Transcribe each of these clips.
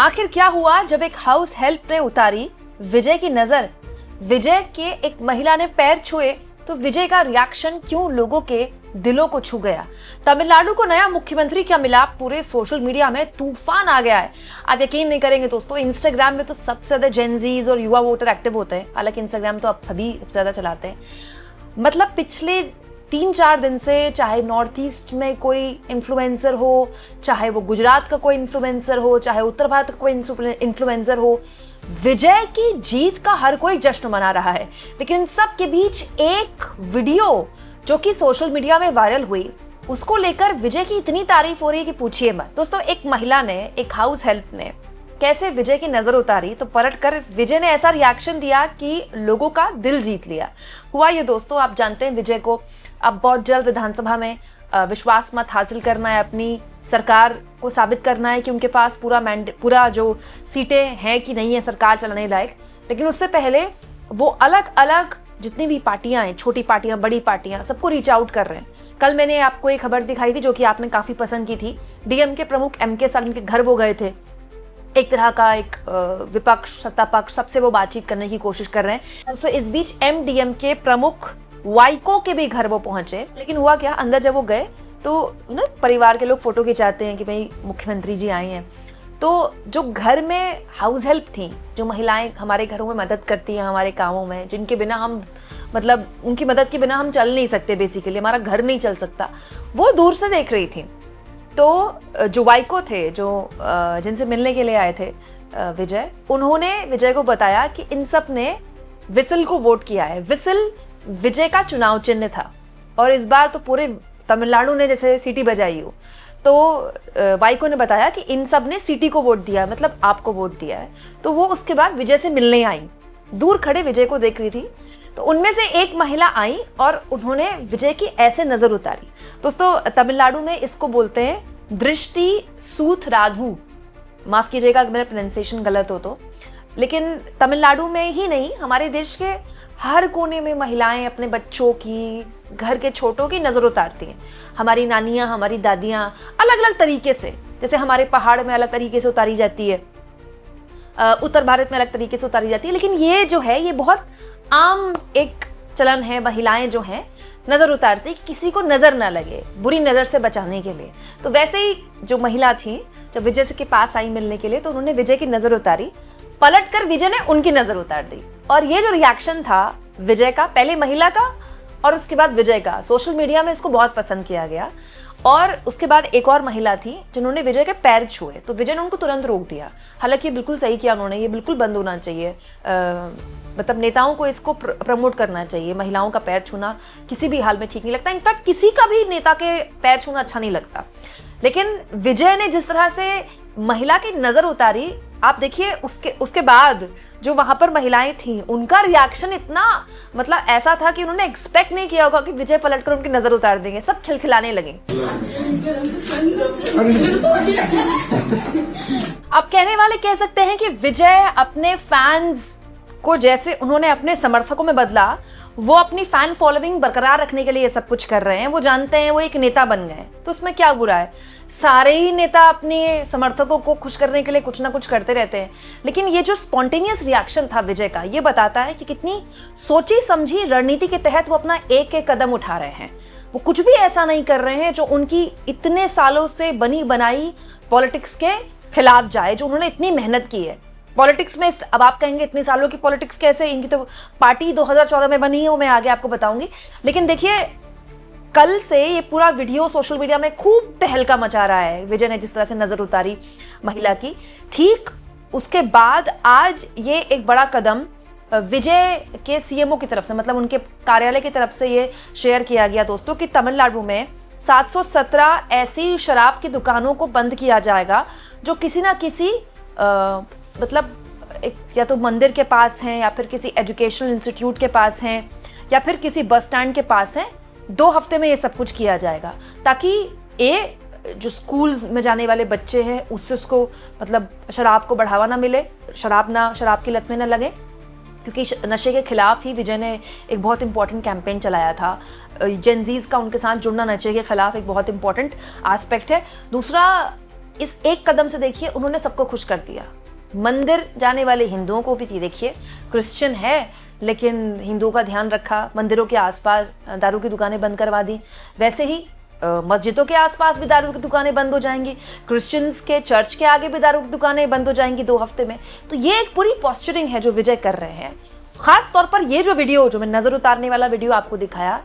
आखिर क्या हुआ जब एक हाउस हेल्प ने उतारी विजय की नजर। विजय के एक महिला ने पैर छुए तो विजय का रिएक्शन क्यों लोगों के दिलों को छू गया। तमिलनाडु को नया मुख्यमंत्री क्या मिला, पूरे सोशल मीडिया में तूफान आ गया है। आप यकीन नहीं करेंगे दोस्तों, इंस्टाग्राम में तो सबसे ज्यादा जेनजीज और युवा वोटर एक्टिव होते हैं। हालांकि इंस्टाग्राम तो अब सभी ज्यादा चलाते हैं। मतलब पिछले 3-4 दिन से चाहे नॉर्थ ईस्ट में कोई इन्फ्लुएंसर हो, चाहे वो गुजरात का कोई इन्फ्लुएंसर हो, चाहे उत्तर भारत का कोई इन्फ्लुएंसर हो, विजय की जीत का हर कोई जश्न मना रहा है। लेकिन इन सब के बीच एक वीडियो जो कि सोशल मीडिया में वायरल हुई, उसको लेकर विजय की इतनी तारीफ हो रही है कि पूछिए मत। दोस्तों, एक महिला ने, एक हाउस हेल्प ने कैसे विजय की नजर उतारी तो पलटकर विजय ने ऐसा रिएक्शन दिया कि लोगों का दिल जीत लिया। हुआ ये दोस्तों, आप जानते हैं विजय को अब बहुत जल्द विधानसभा में विश्वास मत हासिल करना है, अपनी सरकार को साबित करना है कि उनके पास पूरा जो सीटें हैं कि नहीं है सरकार चलाने लायक। लेकिन उससे पहले वो अलग अलग जितनी भी पार्टियां हैं, छोटी पार्टियां, बड़ी पार्टियां, सबको रीच आउट कर रहे हैं। कल मैंने आपको एक खबर दिखाई थी जो कि आपने काफी पसंद की थी। डीएम के प्रमुख एमके स्टालिन के घर वो गए थे। एक तरह का एक विपक्ष सत्ता पक्ष सबसे वो बातचीत करने की कोशिश कर रहे हैं। दोस्तों, इस बीच एमडीएम के प्रमुख वाइको के भी घर वो पहुंचे। लेकिन हुआ क्या, अंदर जब वो गए तो ना परिवार के लोग फोटो खिंचाते हैं कि भाई मुख्यमंत्री जी आए हैं। तो जो घर में हाउस हेल्प थी, जो महिलाएं हमारे घरों में मदद करती हैं हमारे कामों में, जिनके बिना हम मतलब उनकी मदद के बिना हम चल नहीं सकते, बेसिकली हमारा घर नहीं चल सकता, वो दूर से देख रही थी। तो जो वाइको थे, जो जिनसे मिलने के लिए आए थे विजय, उन्होंने विजय को बताया कि इन सब ने विसल को वोट किया है। विसल विजय का चुनाव चिन्ह था और इस बार तो पूरे तमिलनाडु ने जैसे सीटी बजाई हो। तो वाइको ने बताया कि इन सब ने सीटी को वोट दिया, मतलब आपको वोट दिया है। तो वो उसके बाद विजय से मिलने आई, दूर खड़े विजय को देख रही थी। तो उनमें से एक महिला आई और उन्होंने विजय की ऐसे नजर उतारी। दोस्तों, तमिलनाडु में इसको बोलते हैं दृष्टि सूथराधु। माफ कीजिएगा अगर मेरा प्रोनाउंसिएशन गलत हो तो। लेकिन तमिलनाडु में ही नहीं, हमारे देश के हर कोने में महिलाएं अपने बच्चों की, घर के छोटों की नजर उतारती हैं। हमारी नानियां, हमारी दादियां अलग अलग तरीके से, जैसे हमारे पहाड़ में अलग तरीके से उतारी जाती है, उत्तर भारत में अलग तरीके से उतारी जाती है। लेकिन ये जो है, ये बहुत आम एक चलन है। महिलाएं जो हैं नजर उतारती कि किसी को नजर ना लगे, बुरी नजर से बचाने के लिए। तो वैसे ही जो महिला थी जब विजय के पास आई मिलने के लिए, तो उन्होंने विजय की नजर उतारी, पलटकर विजय ने उनकी नजर उतार दी। और ये जो रिएक्शन था विजय का, पहले महिला का और उसके बाद विजय का, सोशल मीडिया में इसको बहुत पसंद किया गया। और उसके बाद एक और महिला थी जिन्होंने विजय के पैर छुए, तो विजय ने उनको तुरंत रोक दिया। हालांकि ये बिल्कुल सही किया उन्होंने, ये बिल्कुल बंद होना चाहिए। मतलब नेताओं को इसको प्रमोट करना चाहिए। महिलाओं का पैर छूना किसी भी हाल में ठीक नहीं लगता। इनफैक्ट किसी का भी नेता के पैर छूना अच्छा नहीं लगता। लेकिन विजय ने जिस तरह से महिला की नजर उतारी, आप देखिए उसके बाद जो वहां पर महिलाएं थी, उनका रिएक्शन इतना मतलब ऐसा था कि उन्होंने एक्सपेक्ट नहीं किया होगा कि विजय पलटकर उनकी नजर उतार देंगे। सब खिलखिलाने लगे। अब कहने वाले कह सकते हैं कि विजय अपने फैंस को, जैसे उन्होंने अपने समर्थकों में बदला, वो अपनी फैन फॉलोइंग बरकरार रखने के लिए ये सब कुछ कर रहे हैं। वो जानते हैं वो एक नेता बन गए, तो उसमें क्या बुरा है। सारे ही नेता अपने समर्थकों को खुश करने के लिए कुछ ना कुछ करते रहते हैं। लेकिन ये जो स्पॉन्टेनियस रिएक्शन था विजय का, ये बताता है कि कितनी सोची समझी रणनीति के तहत वो अपना एक एक कदम उठा रहे हैं। वो कुछ भी ऐसा नहीं कर रहे हैं जो उनकी इतने सालों से बनी बनाई पॉलिटिक्स के खिलाफ जाए, जो उन्होंने इतनी मेहनत की है पॉलिटिक्स में। अब आप कहेंगे इतने सालों की पॉलिटिक्स कैसे, इनकी तो पार्टी 2014 में बनी है, वो मैं आगे आपको बताऊंगी। लेकिन देखिए, कल से ये पूरा वीडियो सोशल मीडिया में खूब तहलका मचा रहा है। विजय ने जिस तरह से नजर उतारी महिला की, ठीक उसके बाद आज ये एक बड़ा कदम विजय के सीएमओ की तरफ से, मतलब उनके कार्यालय की तरफ से ये शेयर किया गया दोस्तों कि तमिलनाडु में 717 ऐसी शराब की दुकानों को बंद किया जाएगा जो किसी ना किसी मतलब एक या तो मंदिर के पास हैं, या फिर किसी एजुकेशनल इंस्टीट्यूट के पास हैं, या फिर किसी बस स्टैंड के पास हैं। 2 हफ्ते में ये सब कुछ किया जाएगा, ताकि ये जो स्कूल्स में जाने वाले बच्चे हैं उससे उसको मतलब शराब को बढ़ावा ना मिले, शराब की लत में ना लगे। क्योंकि नशे के खिलाफ ही विजय ने एक बहुत इंपॉर्टेंट कैंपेन चलाया था। जेनजीज का उनके साथ जुड़ना नशे के खिलाफ एक बहुत इंपॉर्टेंट एस्पेक्ट है। दूसरा, इस एक कदम से देखिए उन्होंने सबको खुश कर दिया। मंदिर जाने वाले हिंदुओं को भी देखिए, क्रिश्चियन है लेकिन हिंदुओं का ध्यान रखा, मंदिरों के आसपास दारू की दुकानें बंद करवा दी। वैसे ही मस्जिदों के आसपास भी दारू की दुकानें बंद हो जाएंगी, क्रिश्चियंस के चर्च के आगे भी दारू की दुकानें बंद हो जाएंगी 2 हफ्ते में। तो ये एक पूरी पॉस्चरिंग है जो विजय कर रहे हैं। खास तौर पर ये जो वीडियो, जो मैं नजर उतारने वाला वीडियो आपको दिखाया,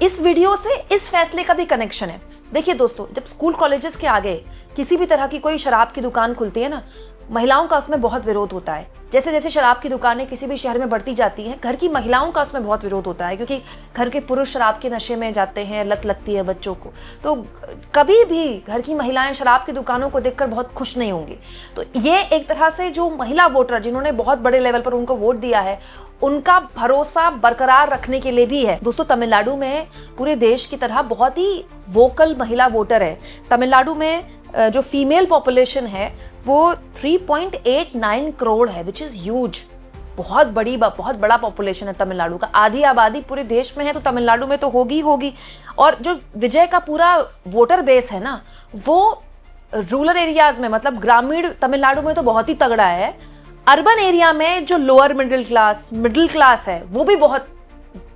इस वीडियो से इस फैसले का भी कनेक्शन है। देखिए दोस्तों, जब स्कूल कॉलेजेस के आगे किसी भी तरह की कोई शराब की दुकान खुलती है ना, महिलाओं का उसमें बहुत विरोध होता है। जैसे जैसे शराब की दुकानें किसी भी शहर में बढ़ती जाती हैं, घर की महिलाओं का उसमें बहुत विरोध होता है, क्योंकि घर के पुरुष शराब के नशे में जाते हैं, लत लगती है बच्चों को। तो कभी भी घर की महिलाएं शराब की दुकानों को देखकर बहुत खुश नहीं होंगी। तो ये एक तरह से जो महिला वोटर जिन्होंने बहुत बड़े लेवल पर उनको वोट दिया है, उनका भरोसा बरकरार रखने के लिए भी है। दोस्तों, तमिलनाडु में पूरे देश की तरह बहुत ही वोकल महिला वोटर है। तमिलनाडु में जो फीमेल पॉपुलेशन है वो 3.89 करोड़ है, विच इज ह्यूज। बहुत बड़ा पॉपुलेशन है तमिलनाडु का। आधी आबादी पूरे देश में है तो तमिलनाडु में तो होगी। और जो विजय का पूरा वोटर बेस है ना, वो रूरल एरियाज में, मतलब ग्रामीण तमिलनाडु में तो बहुत ही तगड़ा है। अर्बन एरिया में जो लोअर मिडिल क्लास है, वो भी बहुत,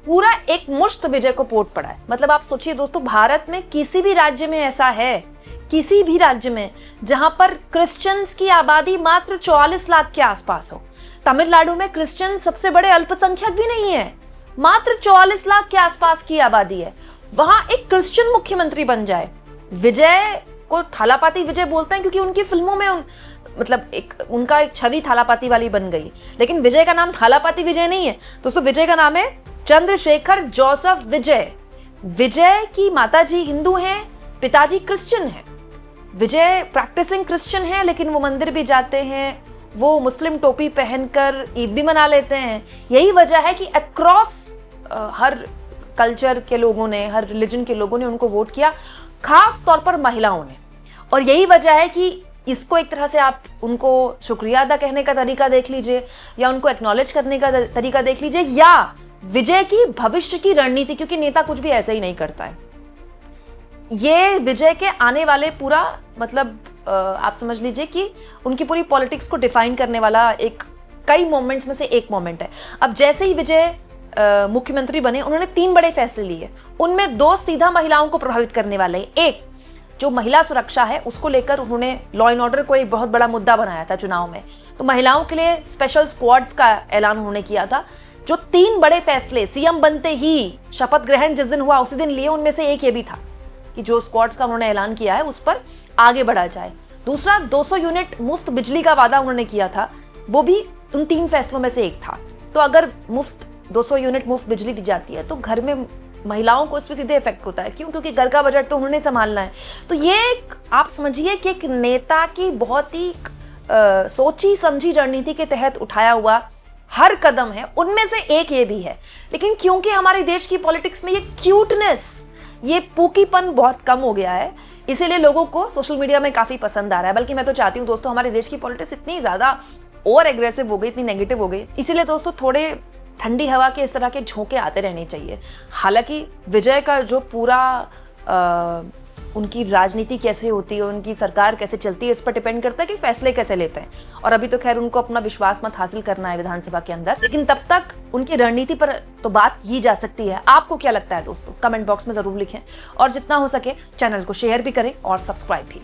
पूरा एक मुश्त विजय को वोट पड़ा है। मतलब आप सोचिए दोस्तों, भारत में किसी भी राज्य में ऐसा है, किसी भी राज्य में, जहां पर क्रिश्चियंस की आबादी मात्र 44 लाख के आसपास हो। तमिलनाडु में क्रिश्चियन सबसे बड़े अल्पसंख्यक भी नहीं है, मात्र 44 लाख के आसपास की आबादी है। वहां एक क्रिश्चियन मुख्यमंत्री बन जाए। विजय को थालापाती विजय बोलते हैं क्योंकि उनकी फिल्मों में मतलब उनका एक छवि थालापाती वाली बन गई। लेकिन विजय का नाम थालापाती विजय नहीं है दोस्तों, विजय का नाम है चंद्रशेखर जोसेफ विजय। विजय की माताजी हिंदू हैं, पिताजी क्रिश्चियन है। विजय प्रैक्टिसिंग क्रिश्चियन है, लेकिन वो मंदिर भी जाते हैं, वो मुस्लिम टोपी पहनकर ईद भी मना लेते हैं। यही वजह है कि अक्रॉस हर कल्चर के लोगों ने, हर रिलीजन के लोगों ने उनको वोट किया, खास तौर पर महिलाओं ने। और यही वजह है कि इसको एक तरह से आप उनको शुक्रिया अदा कहने का तरीका देख लीजिए, या उनको एक्नॉलेज करने का तरीका देख लीजिए, या विजय की भविष्य की रणनीति, क्योंकि नेता कुछ भी ऐसे ही नहीं करता है। ये विजय के आने वाले पूरा, मतलब आप समझ लीजिए कि उनकी पूरी पॉलिटिक्स को डिफाइन करने वाला एक कई मोमेंट्स में से एक मोमेंट है। अब जैसे ही विजय मुख्यमंत्री बने, उन्होंने 3 बड़े फैसले लिए। उनमें 2 सीधा महिलाओं को प्रभावित करने वाले हैं। एक, जो महिला सुरक्षा है उसको लेकर उन्होंने लॉ एंड ऑर्डर को एक बहुत बड़ा मुद्दा बनाया था चुनाव में। तो महिलाओं के लिए स्पेशल स्क्वाड्स का ऐलान उन्होंने किया था। जो 3 बड़े फैसले सीएम बनते ही, शपथ ग्रहण जिस दिन हुआ उसी दिन लिए, उनमें से एक ये भी था कि जो स्क्वाड्स का उन्होंने ऐलान किया है उस पर आगे बढ़ा जाए। दूसरा, 200 यूनिट मुफ्त बिजली का वादा उन्होंने किया था, वो भी उन 3 फैसलों में से एक था। तो अगर 200 यूनिट मुफ्त बिजली दी जाती है तो घर में महिलाओं को इस पर सीधे इफेक्ट होता है। क्यों? क्योंकि घर का बजट तो उन्होंने संभालना है। तो ये आप समझिए कि एक नेता की बहुत ही सोची समझी रणनीति के तहत उठाया हुआ हर कदम है। उनमें से एक ये भी है। लेकिन क्योंकि हमारे देश की पॉलिटिक्स में ये क्यूटनेस, ये पूकीपन बहुत कम हो गया है, इसीलिए लोगों को सोशल मीडिया में काफी पसंद आ रहा है। बल्कि मैं तो चाहती हूँ दोस्तों, हमारे देश की पॉलिटिक्स इतनी ज्यादा ओवर एग्रेसिव हो गई, इतनी नेगेटिव हो गई, इसीलिए दोस्तों थोड़े ठंडी हवा के इस तरह के झोंके आते रहने चाहिए। हालांकि विजय का जो पूरा उनकी राजनीति कैसे होती है, उनकी सरकार कैसे चलती है, इस पर डिपेंड करता है कि फैसले कैसे लेते हैं। और अभी तो खैर उनको अपना विश्वास मत हासिल करना है विधानसभा के अंदर, लेकिन तब तक उनकी रणनीति पर तो बात की जा सकती है। आपको क्या लगता है दोस्तों? कमेंट बॉक्स में जरूर लिखें, और जितना हो सके चैनल को शेयर भी करें और सब्सक्राइब भी।